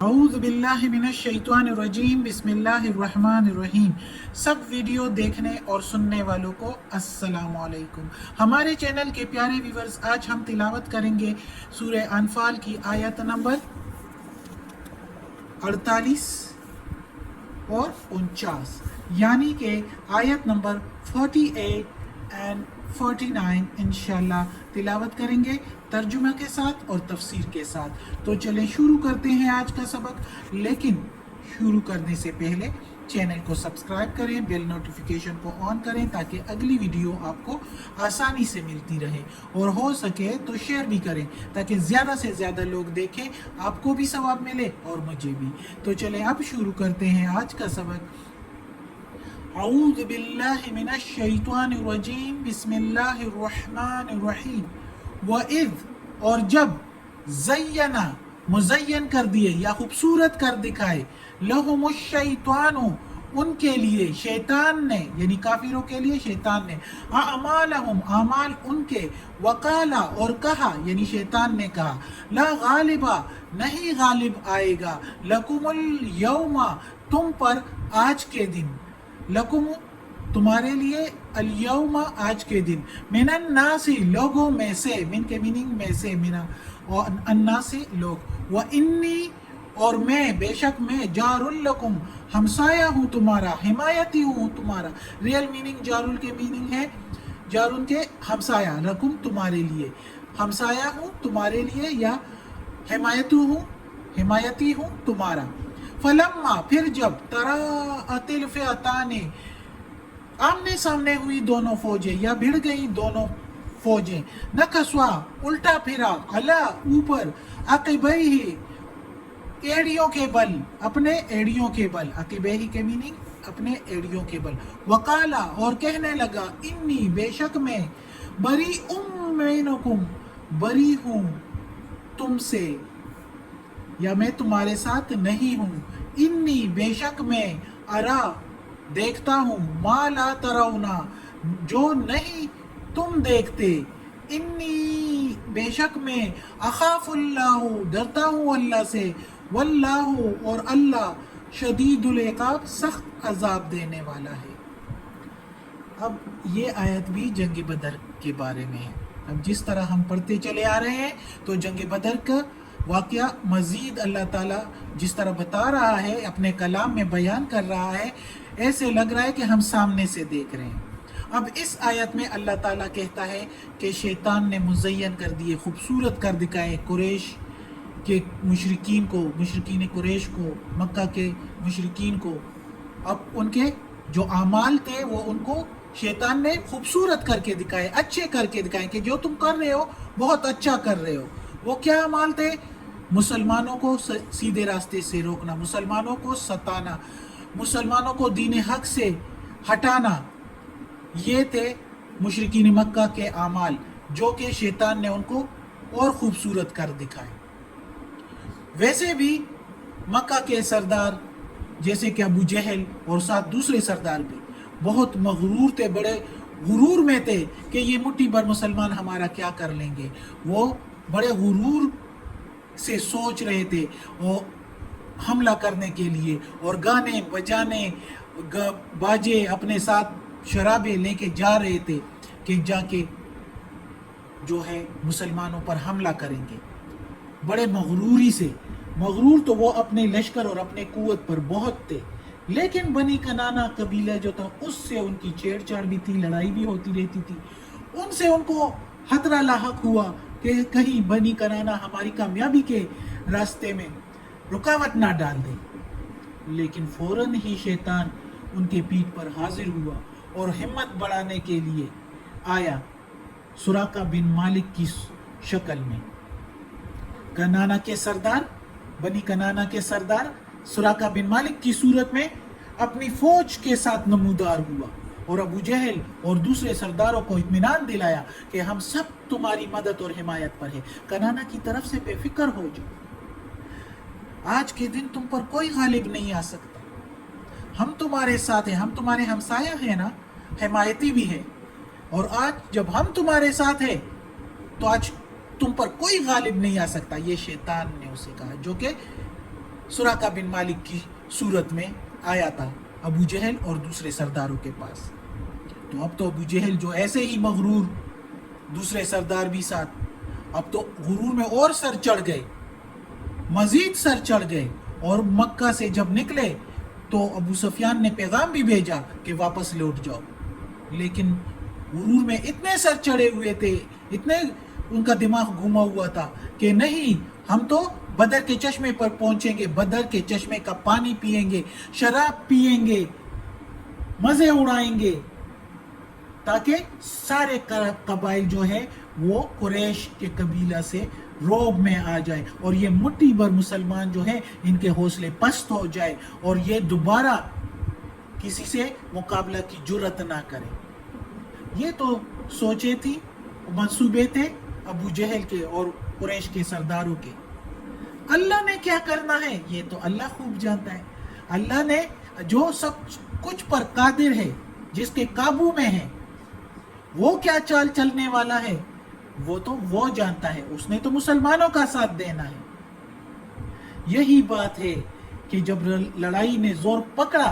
औज़ु बिल्लाहि मिनश शैतानिर रजीम बिस्मिल्लाहिर रहमानिर रहीम। सब वीडियो देखने और सुनने वालों को अस्सलामु अलैकुम। हमारे चैनल के प्यारे व्यूवर्स, आज हम तिलावत करेंगे सूरह अनफाल की आयत नंबर 48 और 49, यानी कि आयत नंबर 48 एंड 49 इंशाल्लाह तिलावत करेंगे तर्जुमा के साथ और तफसीर के साथ। तो चलें शुरू करते हैं आज का सबक। लेकिन शुरू करने से पहले चैनल को सब्सक्राइब करें, बेल नोटिफिकेशन को ऑन करें ताकि अगली वीडियो आपको आसानी से मिलती रहे, और हो सके तो शेयर भी करें ताकि ज़्यादा से ज़्यादा लोग देखें, आपको भी सवाब मिले और मुझे भी। तो चलें अब शुरू करते हैं आज का सबक। औज़ु बिल्लाहि मिनश शैतानिर रजीम बिस्मिल्लाहिर रहमानिर रहीम। वइज़, और जब, ज़य्यना मुज़य्यन कर दिए या खूबसूरत कर दिखाए, लहुमुश शैतानु उनके लिए शैतान ने, यानी काफिरों के लिए शैतान ने, अमालहुम आमाल उनके, वकाला और कहा, यानी शैतान ने कहा, ला गालिबा नहीं गालिब आएगा, लकुमुल यौमा तुम पर आज के दिन, लकुम तुम्हारे लिए, अल-यौमा आज के दिन, मिनन नासी लोगों में से, मिन के मीनिंग में से, मिना और अन्नासी लोग, व इन्नी और मैं, बेशक मैं, जारुल लकुम हमसाया हूँ तुम्हारा, हिमायती हूँ तुम्हारा। रियल मीनिंग जारुल के मीनिंग है, जारुल के हमसाया, लकुम तुम्हारे लिए, हमसाया हूँ तुम्हारे लिए, या हिमायती हूँ तुम्हारा। फलम्मा फिर जब, तरा अतिल फिअताने आमने सामने हुई दोनों फौजें या भिड़ गई दोनों फौजें, नकस्वा उल्टा फिरा, अला ऊपर, अक़िबैहि एड़ियों के बल, अपने एड़ियों के बल, अक़िबैहि के मीनिंग अपने एड़ियों के बल, वकाला और कहने लगा, इन्नी बेशक मैं, बरी मिनकुम बरी हूँ तुमसे, या मैं तुम्हारे साथ नहीं हूँ, इन्नी बेशक मैं, अरा देखता हूँ, मा ला तरौना जो नहीं तुम देखते, इन्नी बेशक मैं, अखाफुल्लाहु डरता हूँ अल्लाह से, वल्लाहु और अल्लाह, शदीदुल इक़ाब सख्त अजाब देने वाला है। अब ये आयत भी जंग बदर के बारे में है। अब जिस तरह हम पढ़ते चले आ रहे हैं तो जंग बदर का वाक़या मज़ीद अल्लाह ताला जिस तरह बता रहा है, अपने कलाम में बयान कर रहा है, ऐसे लग रहा है कि हम सामने से देख रहे हैं। अब इस आयत में अल्लाह ताला कहता है कि शैतान ने मुज़य्यन कर दिए, खूबसूरत कर दिखाए कुरैश के मुशरिकीन को, मुशरिकीन कुरैश को, मक्का के मुशरिकीन को। अब उनके जो आमाल थे वो उनको शैतान ने खूबसूरत करके दिखाए, अच्छे करके दिखाए कि जो तुम कर रहे हो बहुत अच्छा कर रहे हो। वो क्या अमाल थे? मुसलमानों को सीधे रास्ते से रोकना, मुसलमानों को सताना, मुसलमानों को दीन हक से हटाना, ये थे मुशरिकीन मक्का के आमाल, जो कि शैतान ने उनको और खूबसूरत कर दिखाए। वैसे भी मक्का के सरदार जैसे कि अबू जहल और साथ दूसरे सरदार भी बहुत मगरूर थे, बड़े गुरूर में थे कि ये मुट्ठी भर मुसलमान हमारा क्या कर लेंगे। वो बड़े गुरूर से सोच रहे थे और हमला करने के लिए, और गाने बजाने बाजे अपने साथ शराबे लेके जा रहे थे कि जाके जो है मुसलमानों पर हमला करेंगे। बड़े मगरूरी से, मगरूर तो वो अपने लश्कर और अपने कुव्वत पर बहुत थे, लेकिन बनी कनाना कबीला जो था उससे उनकी छेड़छाड़ भी थी, लड़ाई भी होती रहती थी। उनसे उनको खतरा लाहक हुआ कि कहीं बनी कनाना हमारी कामयाबी के रास्ते में रुकावट ना डाल दे। लेकिन फौरन ही शैतान उनके पीठ पर हाजिर हुआ और हिम्मत बढ़ाने के लिए आया सुराका बिन मालिक की शक्ल में। कनाना के सरदार, बनी कनाना के सरदार सुराका बिन मालिक की सूरत में अपनी फौज के साथ नमूदार हुआ और अबू जहल और दूसरे सरदारों को इत्मीनान दिलाया कि हम सब तुम्हारी मदद और हिमायत पर है, कनाना की तरफ से बेफिक्र हो जाओ, आज के दिन तुम पर कोई गालिब नहीं आ सकता, हम तुम्हारे साथ हैं, हम तुम्हारे हमसाया हैं ना, हिमायती भी है, और आज जब हम तुम्हारे साथ हैं तो आज तुम पर कोई गालिब नहीं आ सकता। ये शैतान ने उसे कहा, जो कि सुराका बिन मालिक की सूरत में आया था अबू जहल और दूसरे सरदारों के पास। तो अब तो अबू जहल जो ऐसे ही मगरूर, दूसरे सरदार भी साथ, अब तो गुरूर में और सर चढ़ गए, मजीद सर चढ़ गए। और मक्का से जब निकले तो अबू सुफियान ने पैगाम भी भेजा कि वापस लौट जाओ, लेकिन गुरूर में इतने सर चढ़े हुए थे, इतने उनका दिमाग घुमा हुआ था कि नहीं, हम तो बदर के चश्मे पर पहुंचेंगे, बदर के चश्मे का पानी पिएंगे, शराब पिएंगे, मजे उड़ाएंगे, ताकि सारे कबाइल जो है वो कुरैश के कबीला से रोब में आ जाए और ये मुट्ठी भर मुसलमान जो है इनके हौसले पस्त हो जाए और ये दोबारा किसी से मुकाबला की जुर्रत ना करे। ये तो सोचे थी, मंसूबे थे अबू जहल के और कुरैश के सरदारों के। अल्लाह ने क्या करना है ये तो अल्लाह खूब जानता है। अल्लाह ने जो सब कुछ पर कादिर है, जिसके काबू में है, वो क्या चाल चलने वाला है वो तो वो जानता है। उसने तो मुसलमानों का साथ देना है। यही बात है कि जब लड़ाई ने जोर पकड़ा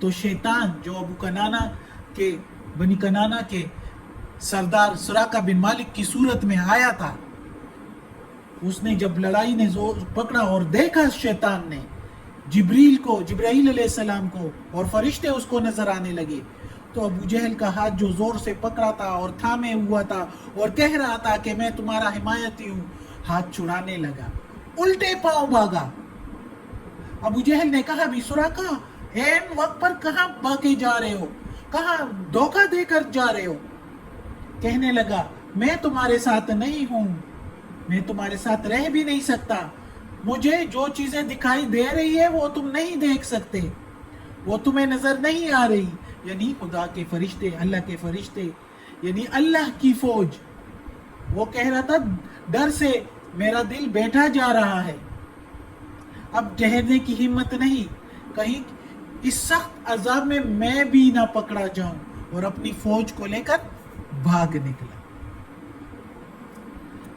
तो शैतान जो अबू कनाना के, बनी कनाना के सरदार सुराका बिन मालिक की सूरत में आया था, उसने जब लड़ाई ने जोर पकड़ा और देखा शैतान ने जिब्राइल अलैहिस्सलाम को और फरिश्ते उसको नजर आने लगे, तो अबू जहल का हाथ जो जोर से पकड़ा था और थामे हुआ था और कह रहा था कि मैं तुम्हारा हिमायती हूं, हाथ छुड़ाने लगा, उल्टे पांव भागा। अबू जहल ने कहा, भी सुराका, ऐन वक्त पर कहां भागे जा रहे हो, कहां धोखा देकर जा रहे हो? कहने लगा, मैं तुम्हारे साथ नहीं हूं, मैं तुम्हारे साथ रह भी नहीं सकता। मुझे जो चीजें दिखाई दे रही है वो तुम नहीं देख सकते, वो तुम्हें नजर नहीं आ रही। यानी खुदा के फरिश्ते, अल्लाह के फरिश्ते, यानी अल्लाह की फौज। वो कह रहा था, डर से मेरा दिल बैठा जा रहा है, अब ठहरने की हिम्मत नहीं, कहीं इस सख्त अजाब में मैं भी ना पकड़ा जाऊं, और अपनी फौज को लेकर भाग निकला।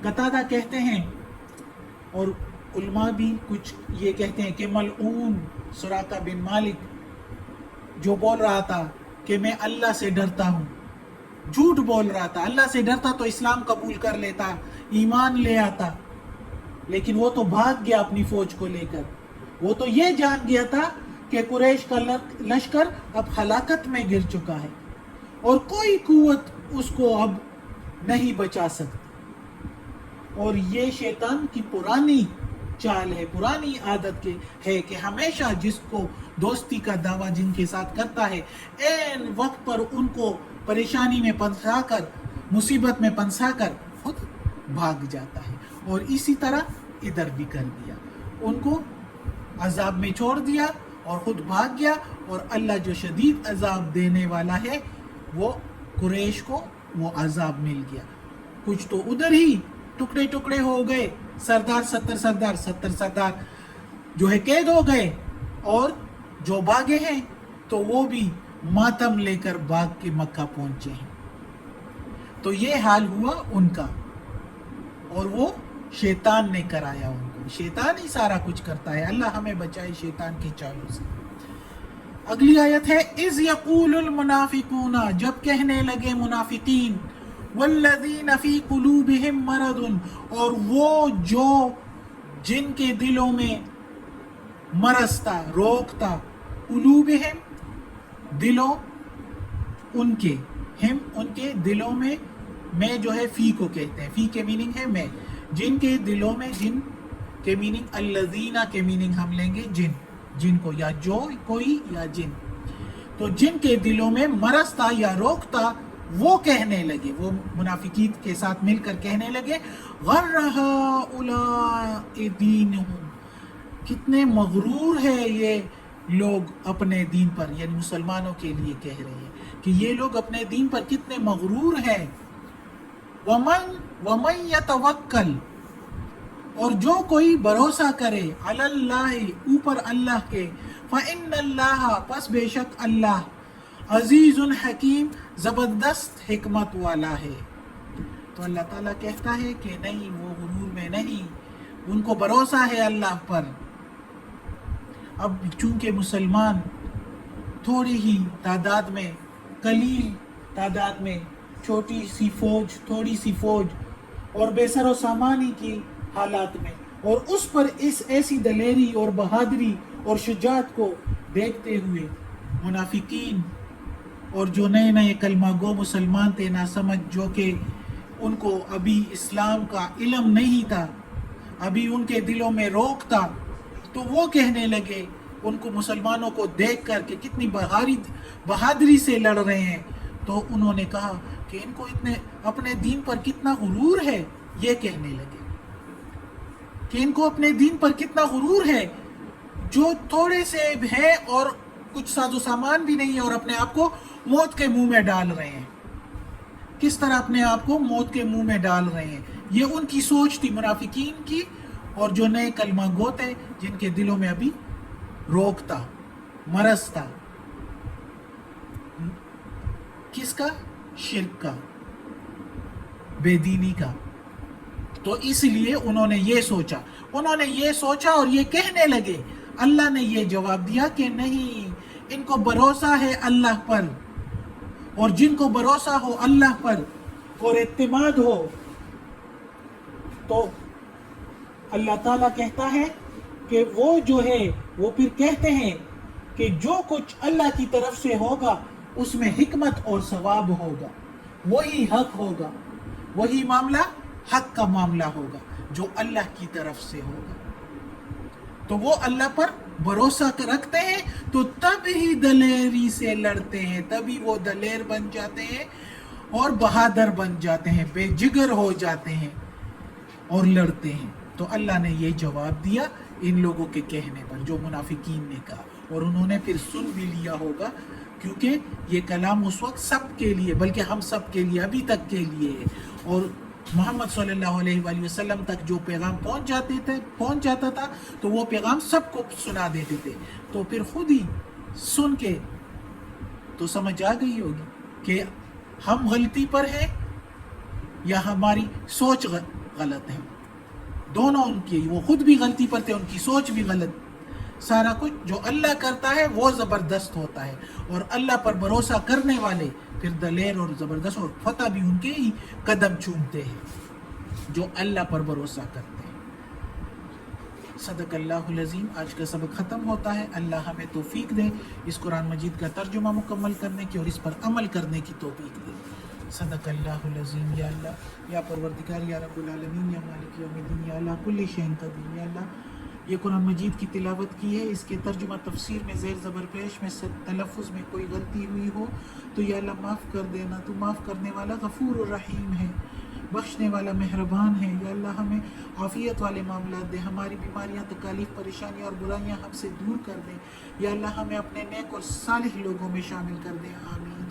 कतादा कहते हैं और उलमा भी कुछ ये कहते हैं कि मलऊन सुराका बिन मालिक जो बोल रहा था कि मैं अल्लाह से डरता हूँ, झूठ बोल रहा था। अल्लाह से डरता तो इस्लाम कबूल कर लेता, ईमान ले आता, लेकिन वो तो भाग गया अपनी फौज को लेकर। वो तो ये जान गया था कि कुरैश का लश्कर अब हलाकत में गिर चुका है और कोई कुव्वत उसको अब नहीं बचा सकती। और ये शैतान की पुरानी चाल है, पुरानी आदत के है कि हमेशा जिसको दोस्ती का दावा जिनके साथ करता है, ऐन वक्त पर उनको परेशानी में फंसाकर, मुसीबत में फंसाकर खुद भाग जाता है। और इसी तरह इधर भी कर दिया, उनको अजाब में छोड़ दिया और खुद भाग गया। और अल्लाह जो शदीद अजाब देने वाला है, वो कुरैश को वो अजाब मिल गया। कुछ तो उधर ही टुकड़े टुकड़े हो गए, सरदार 70 सरदार जो है कैद हो गए, और जो भागे हैं तो वो भी मातम लेकर भाग के मक्का पहुंचे हैं। तो ये हाल हुआ उनका, और वो शैतान ने कराया उनको। शैतान ही सारा कुछ करता है, अल्लाह हमें बचाए शैतान की चालों से। अगली आयत है, इज़ यक़ूलुल मुनाफिकूना, जब कहने लगे मुनाफिकीन, वल्लज़ीना फ़ी क़ुलूबिहिम मरदुन, और वो जो जिनके दिलों में मरज़ था, रोग था, क़ुलूबिहिम दिलों उनके, हिम उनके दिलों में जो है फ़ी को कहते हैं, फ़ी के मीनिंग है में, जिनके दिलों में, जिन के मीनिंग अल्लज़ीना के मीनिंग हम लेंगे जिन को, या जो कोई या जिन। तो जिनके दिलों में मरज़ था या रोग था, वो कहने लगे, वो मुनाफिकीन के साथ मिलकर कहने लगे, गर्र हाउलाए दीनुहुम, कितने मगरूर है ये लोग अपने दीन पर, यानी मुसलमानों के लिए कह रहे हैं कि ये लोग अपने दीन पर कितने मगरूर हैं। वमन यतवक्कल, और जो कोई भरोसा करे, अलल्लाह, ऊपर अल्लाह के, फ़इन्नल्लाह, पस बेशक अल्लाह, अजीजुन हकीम, जबरदस्त हिकमत वाला है। तो अल्लाह ताला कहता है कि नहीं, वो गुरूर में नहीं, ان کو بھروسہ ہے اللہ پر. اب چونکہ مسلمان تھوڑی ہی تعداد میں، قلیل تعداد میں، چھوٹی سی فوج، تھوڑی سی فوج اور بے سر و سامانی کی حالات میں، اور اس پر اس ایسی دلیری اور بہادری اور شجاعت کو دیکھتے ہوئے منافقین اور جو نئے نئے کلمہ گو مسلمان تھے، ناسمجھ، جو کہ ان کو ابھی اسلام کا علم نہیں تھا، ابھی ان کے دلوں میں روک تھا، تو وہ کہنے لگے ان کو مسلمانوں کو دیکھ کر کہ کتنی بہادری سے لڑ رہے ہیں، تو انہوں نے کہا کہ ان کو اتنے اپنے دین پر کتنا غرور ہے. یہ کہنے لگے کہ ان کو اپنے دین پر کتنا غرور ہے، جو تھوڑے سے ہیں اور کچھ ساز و سامان بھی نہیں ہے، اور اپنے آپ کو موت کے منہ میں ڈال رہے ہیں. کس طرح اپنے آپ کو موت کے منہ میں ڈال رہے ہیں. یہ ان کی سوچ تھی منافقین کی، اور جو نئے کلمہ گو تھے جن کے دلوں میں ابھی روک تھا، مرض تھا. کس کا؟ شرک کا، بے دینی کا. تو اس لیے انہوں نے یہ سوچا اور یہ کہنے لگے. اللہ نے یہ جواب دیا کہ نہیں، ان کو بھروسہ ہے اللہ پر، اور جن کو بھروسہ ہو اللہ پر اور اعتماد ہو، تو اللہ تعالیٰ کہتا ہے کہ وہ جو ہے وہ پھر کہتے ہیں کہ جو کچھ اللہ کی طرف سے ہوگا اس میں حکمت اور ثواب ہوگا، وہی حق ہوگا، وہی معاملہ حق کا معاملہ ہوگا جو اللہ کی طرف سے ہوگا. تو وہ اللہ پر بھروسہ رکھتے ہیں، تو تب ہی دلیری سے لڑتے ہیں، تبھی وہ دلیر بن جاتے ہیں اور بہادر بن جاتے ہیں، بے جگر ہو جاتے ہیں اور لڑتے ہیں. تو اللہ نے یہ جواب دیا ان لوگوں کے کہنے پر جو منافقین نے کہا، اور انہوں نے پھر سن بھی لیا ہوگا، کیونکہ یہ کلام اس وقت سب کے لیے، بلکہ ہم سب کے لیے ابھی تک کے لیے ہے. اور محمد صلی اللہ علیہ وآلہ وسلم تک جو پیغام پہنچ جاتا تھا تو وہ پیغام سب کو سنا دیتے تھے. تو پھر خود ہی سن کے تو سمجھ آ گئی ہوگی کہ ہم غلطی پر ہیں یا ہماری سوچ غلط ہے. دونوں ان کی، وہ خود بھی غلطی پر تھے، ان کی سوچ بھی غلط. سارا کچھ جو اللہ کرتا ہے وہ زبردست ہوتا ہے، اور اللہ پر بھروسہ کرنے والے پھر دلیر اور زبردست، اور فتح بھی ان کے ہی قدم چومتے ہیں جو اللہ پر بھروسہ کرتے ہیں. صدق اللہ العظیم. آج کا سبق ختم ہوتا ہے. اللہ ہمیں توفیق دے اس قرآن مجید کا ترجمہ مکمل کرنے کی اور اس پر عمل کرنے کی توفیق دے. صدق اللہ العظیم. یا اللہ، یا پروردگار، یا رب العالمین، یا مالک یوم الدین، یا اللہ کل شیء قدیر. یا اللہ، یہ قرآن مجید کی تلاوت کی ہے، اس کے ترجمہ تفسیر میں زیر زبر پیش میں تلفظ میں کوئی غلطی ہوئی ہو تو یا اللہ معاف کر دینا. تو معاف کرنے والا غفور الرحیم ہے، بخشنے والا مہربان ہے. یا اللہ ہمیں عافیت والے معاملات دے، ہماری بیماریاں، تکالیف، پریشانیاں اور برائیاں ہم سے دور کر دیں. یا اللہ ہمیں اپنے نیک اور صالح لوگوں میں شامل کر دیں. آمین.